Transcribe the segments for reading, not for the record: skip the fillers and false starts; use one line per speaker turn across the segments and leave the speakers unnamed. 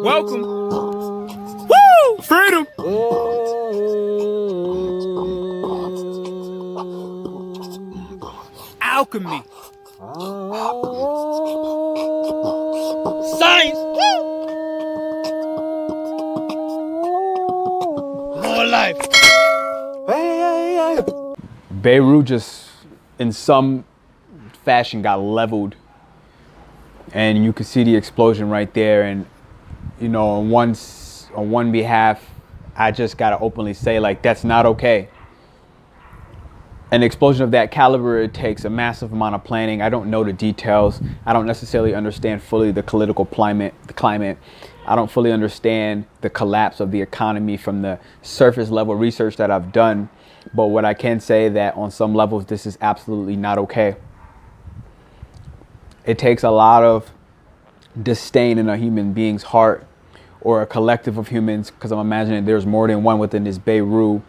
Welcome. Woo! Freedom! Alchemy. Science. More life.
Beirut just, in some fashion, got leveled. And you could see the explosion right there. And, you know, on one behalf, I just got to openly say, like, that's not okay. An explosion of that caliber, it takes a massive amount of planning. I don't know the details. I don't necessarily understand fully the political climate. I don't fully understand the collapse of the economy from the surface level research that I've done. But what I can say that on some levels, this is absolutely not okay. It takes a lot of disdain in a human being's heart, or a collective of humans, because I'm imagining there's more than one within this Beirut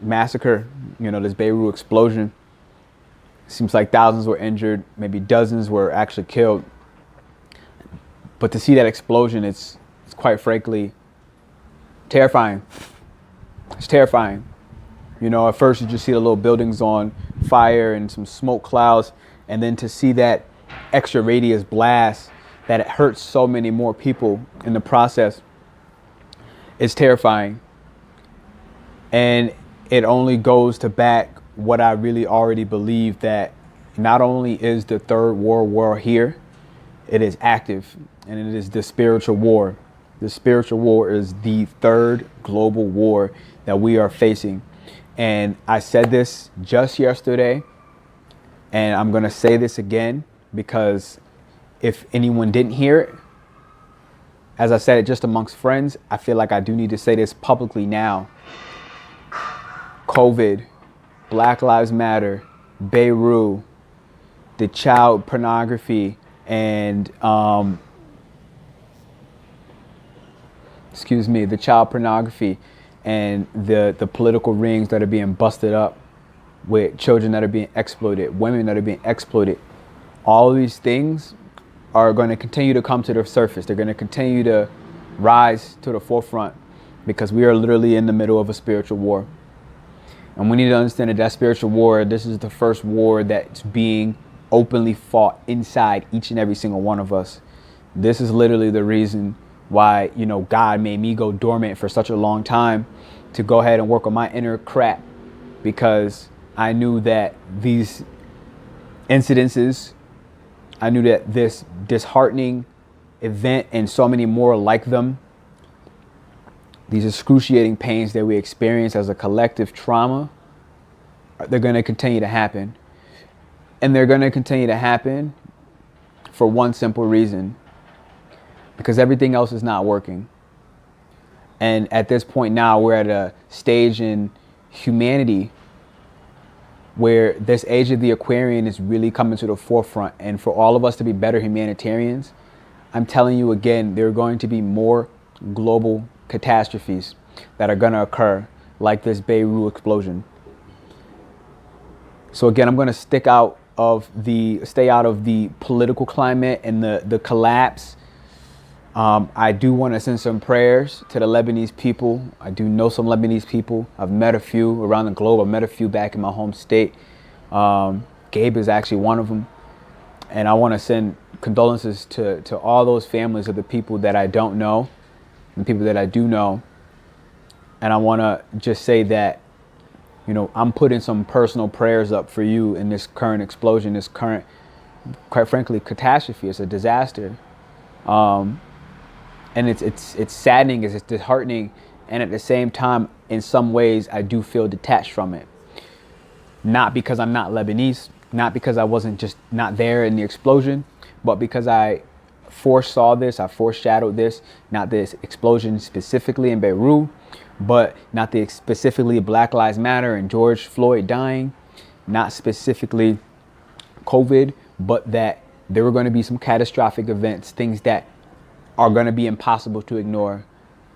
massacre, you know, this Beirut explosion. Seems like thousands were injured, maybe dozens were actually killed. But to see that explosion, it's quite frankly terrifying. It's terrifying. You know, at first you just see the little buildings on fire and some smoke clouds, and then to see that extra radius blast that it hurts so many more people in the process is terrifying. And it only goes to back what I really already believe, that not only is the Third World War here, it is active, and it is the spiritual war. The spiritual war is the third global war that we are facing. And I said this just yesterday, and I'm going to say this again, because if anyone didn't hear it, as I said it just amongst friends, I feel like I do need to say this publicly now. COVID, Black Lives Matter, Beirut, the child pornography, and the child pornography and the political rings that are being busted up with children that are being exploited, women that are being exploited. All of these things are going to continue to come to the surface. They're going to continue to rise to the forefront, because we are literally in the middle of a spiritual war. And we need to understand that spiritual war, this is the first war that's being openly fought inside each and every single one of us. This is literally the reason why, you know, God made me go dormant for such a long time, to go ahead and work on my inner crap, because I knew that these incidences, I knew that this disheartening event and so many more like them, these excruciating pains that we experience as a collective trauma, they're going to continue to happen. And they're going to continue to happen for one simple reason: because everything else is not working. And at this point now, we're at a stage in humanity where this age of the Aquarian is really coming to the forefront. And for all of us to be better humanitarians, I'm telling you again, there are going to be more global catastrophes that are going to occur, like this Beirut explosion. So again, I'm going to stay out of the political climate and the collapse. I do want to send some prayers to the Lebanese people. I do know some Lebanese people. I've met a few around the globe. I've met a few back in my home state. Gabe is actually one of them. And I want to send condolences to all those families of the people that I don't know and people that I do know. And I want to just say that, you know, I'm putting some personal prayers up for you in this current explosion, this current, quite frankly, catastrophe. It's a disaster. And it's saddening, it's disheartening, and at the same time, in some ways, I do feel detached from it. Not because I'm not Lebanese, not because I wasn't just not there in the explosion, but because I foresaw this, I foreshadowed this, not this explosion specifically in Beirut, but not the specifically Black Lives Matter and George Floyd dying, not specifically COVID, but that there were going to be some catastrophic events, things that are going to be impossible to ignore,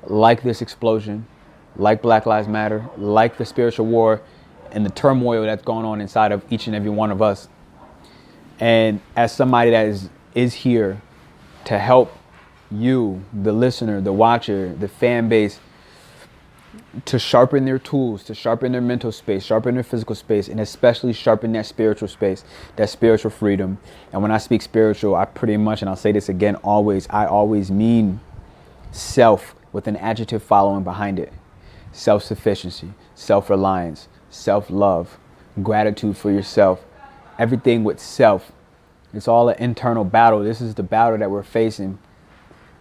like this explosion, like Black Lives Matter, like the spiritual war and the turmoil that's going on inside of each and every one of us. And as somebody that is here to help you, the listener, the watcher, the fan base, to sharpen their tools, to sharpen their mental space, sharpen their physical space, and especially sharpen that spiritual space, that spiritual freedom. And when I speak spiritual, I pretty much, and I'll say this again always, I always mean self with an adjective following behind it. Self-sufficiency, self-reliance, self-love, gratitude for yourself, everything with self. It's all an internal battle. This is the battle that we're facing.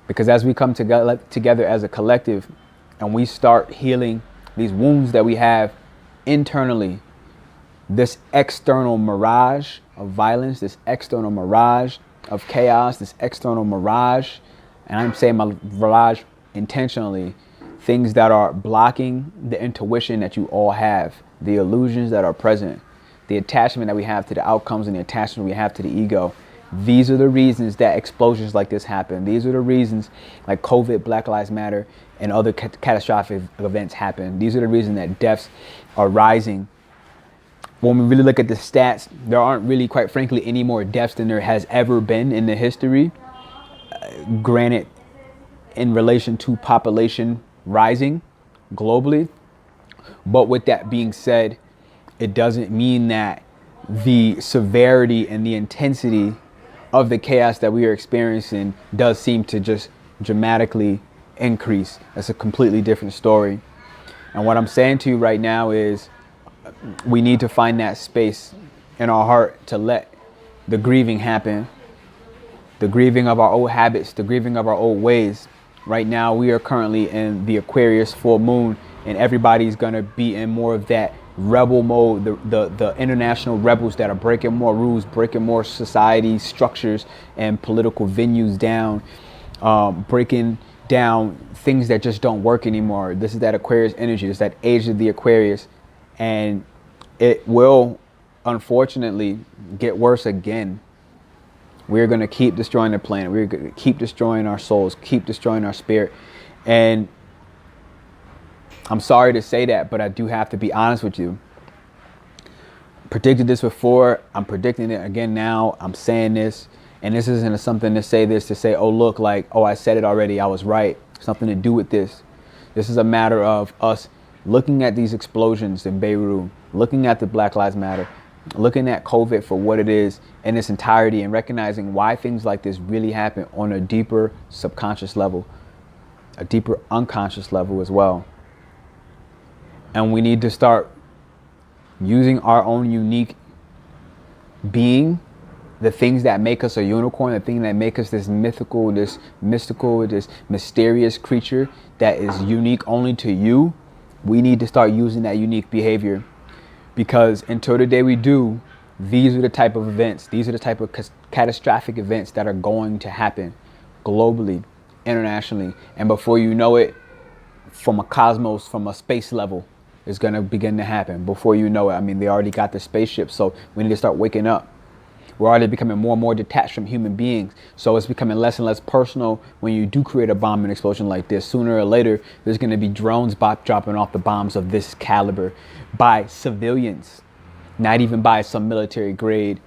Because as we come together as a collective and we start healing these wounds that we have internally, this external mirage of violence, this external mirage of chaos, this external mirage, and I'm saying mirage intentionally, things that are blocking the intuition that you all have, the illusions that are present, the attachment that we have to the outcomes and the attachment we have to the ego. These are the reasons that explosions like this happen. These are the reasons like COVID, Black Lives Matter, and other catastrophic events happen. These are the reasons that deaths are rising. When we really look at the stats, there aren't really, quite frankly, any more deaths than there has ever been in the history. Granted, in relation to population rising globally. But with that being said, it doesn't mean that the severity and the intensity of the chaos that we are experiencing does seem to just dramatically increase. That's a completely different story. And what I'm saying to you right now is we need to find that space in our heart to let the grieving happen. The grieving of our old habits, the grieving of our old ways. Right now, we are currently in the Aquarius full moon, and everybody's going to be in more of that rebel mode, the international rebels that are breaking more rules, breaking more society structures and political venues down, breaking down things that just don't work anymore. This is that Aquarius energy. It's that age of the Aquarius, and it will unfortunately get worse again. We're going to keep destroying the planet. We're going to keep destroying our souls, keep destroying our spirit. And I'm sorry to say that, but I do have to be honest with you. Predicted this before. I'm predicting it again now. I'm saying this. And this isn't something to say, oh, look, like, oh, I said it already. I was right. Something to do with this. This is a matter of us looking at these explosions in Beirut, looking at the Black Lives Matter, looking at COVID for what it is in its entirety and recognizing why things like this really happen on a deeper subconscious level, a deeper unconscious level as well. And we need to start using our own unique being, the things that make us a unicorn, the things that make us this mythical, this mystical, this mysterious creature that is unique only to you. We need to start using that unique behavior, because until the day we do, these are the type of events, these are the type of catastrophic events that are going to happen globally, internationally. And before you know it, from a cosmos, from a space level, it's going to begin to happen. Before you know it, I mean, they already got the spaceship, so we need to start waking up. We're already becoming more and more detached from human beings. So it's becoming less and less personal when you do create a bomb and explosion like this. Sooner or later, there's going to be drones dropping off the bombs of this caliber by civilians, not even by some military grade,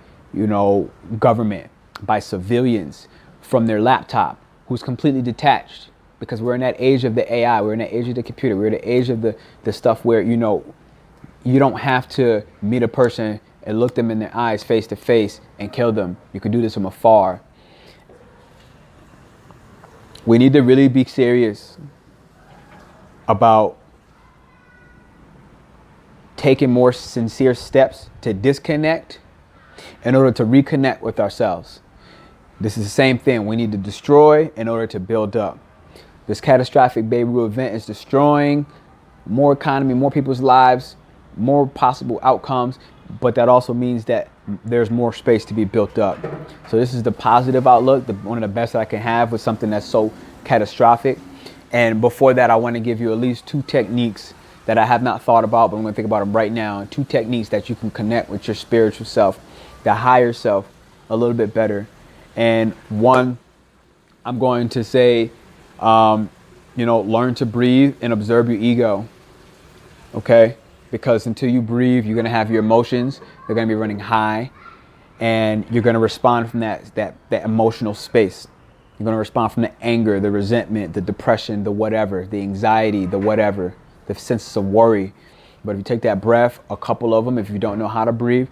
government, by civilians from their laptop who's completely detached. Because we're in that age of the AI, we're in that age of the computer, we're in the age of the stuff where, you don't have to meet a person and look them in their eyes face to face and kill them. You can do this from afar. We need to really be serious about taking more sincere steps to disconnect in order to reconnect with ourselves. This is the same thing. We need to destroy in order to build up. This catastrophic Beirut event is destroying more economy, more people's lives, more possible outcomes, but that also means that there's more space to be built up. So this is the positive outlook, one of the best that I can have with something that's so catastrophic. And before that, I want to give you at least 2 techniques that I have not thought about, but I'm going to think about them right now. 2 techniques that you can connect with your spiritual self, the higher self, a little bit better. And one, I'm going to say, learn to breathe and observe your ego. Okay? Because until you breathe, you're going to have your emotions. They're going to be running high, and you're going to respond from that emotional space. You're going to respond from the anger, the resentment, the depression, the whatever, the anxiety, the whatever, the sense of worry. But if you take that breath, a couple of them, if you don't know how to breathe,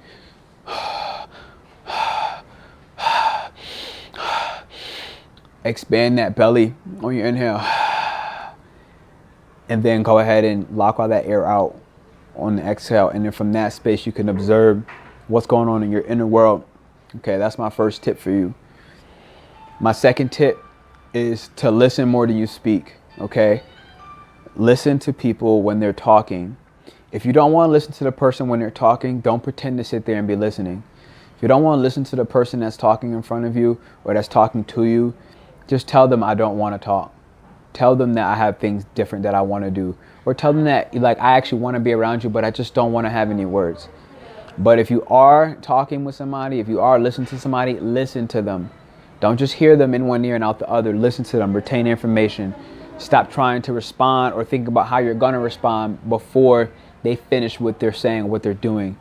expand that belly on your inhale. And then go ahead and lock all that air out on the exhale. And then from that space, you can observe what's going on in your inner world. Okay, that's my first tip for you. My second tip is to listen more than you speak. Okay, listen to people when they're talking. If you don't want to listen to the person when they're talking, don't pretend to sit there and be listening. If you don't want to listen to the person that's talking in front of you or that's talking to you, just tell them, I don't want to talk. Tell them that I have things different that I want to do. Or tell them that, like, I actually want to be around you, but I just don't want to have any words. But if you are talking with somebody, if you are listening to somebody, listen to them. Don't just hear them in one ear and out the other. Listen to them. Retain information. Stop trying to respond or think about how you're going to respond before they finish what they're saying, what they're doing.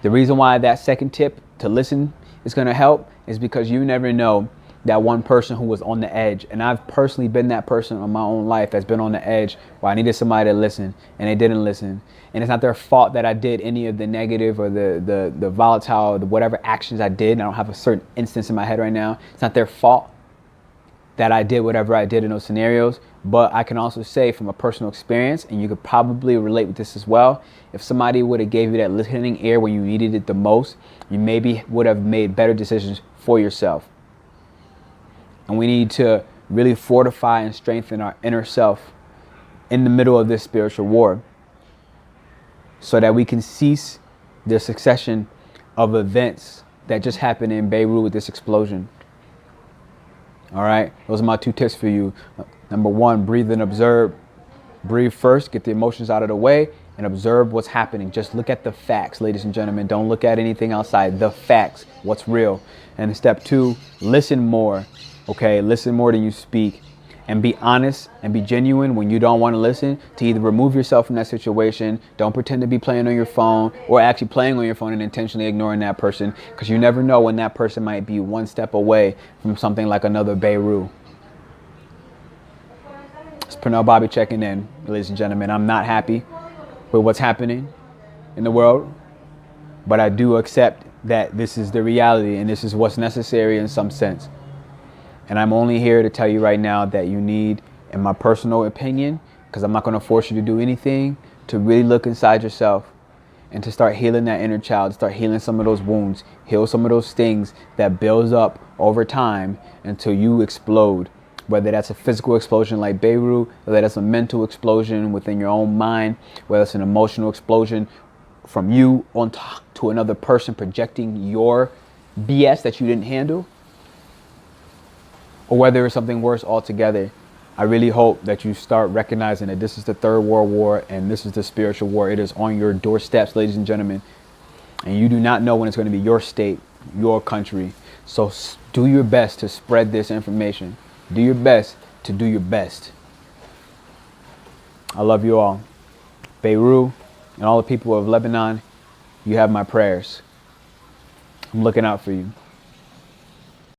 The reason why that second tip to listen is going to help is because you never know that one person who was on the edge. And I've personally been that person in my own life that's been on the edge where I needed somebody to listen and they didn't listen. And it's not their fault that I did any of the negative or the volatile, the whatever actions I did. I don't have a certain instance in my head right now. It's not their fault that I did whatever I did in those scenarios. But I can also say from a personal experience, and you could probably relate with this as well, if somebody would have gave you that listening ear when you needed it the most, you maybe would have made better decisions for yourself. And we need to really fortify and strengthen our inner self in the middle of this spiritual war so that we can cease the succession of events that just happened in Beirut with this explosion. All right, those are my 2 tips for you. Number 1, breathe and observe. Breathe first, get the emotions out of the way, and observe what's happening. Just look at the facts, ladies and gentlemen. Don't look at anything outside. The facts, what's real. And step 2, listen more. Okay, listen more than you speak. And be honest and be genuine when you don't want to listen, to either remove yourself from that situation. Don't pretend to be playing on your phone or actually playing on your phone and intentionally ignoring that person, because you never know when that person might be one step away from something like another Beirut. It's PernellBobby checking in, ladies and gentlemen. I'm not happy with what's happening in the world, but I do accept that this is the reality and this is what's necessary in some sense. And I'm only here to tell you right now that you need, in my personal opinion, because I'm not going to force you to do anything, to really look inside yourself and to start healing that inner child, start healing some of those wounds, heal some of those things that builds up over time until you explode. Whether that's a physical explosion like Beirut, whether that's a mental explosion within your own mind, whether it's an emotional explosion from you on top to another person projecting your BS that you didn't handle, or whether it's something worse altogether. I really hope that you start recognizing that this is the Third World War and this is the spiritual war. It is on your doorsteps, ladies and gentlemen. And you do not know when it's going to be your state, your country. So do your best to spread this information. Do your best to do your best. I love you all. Beirut and all the people of Lebanon, you have my prayers. I'm looking out for you.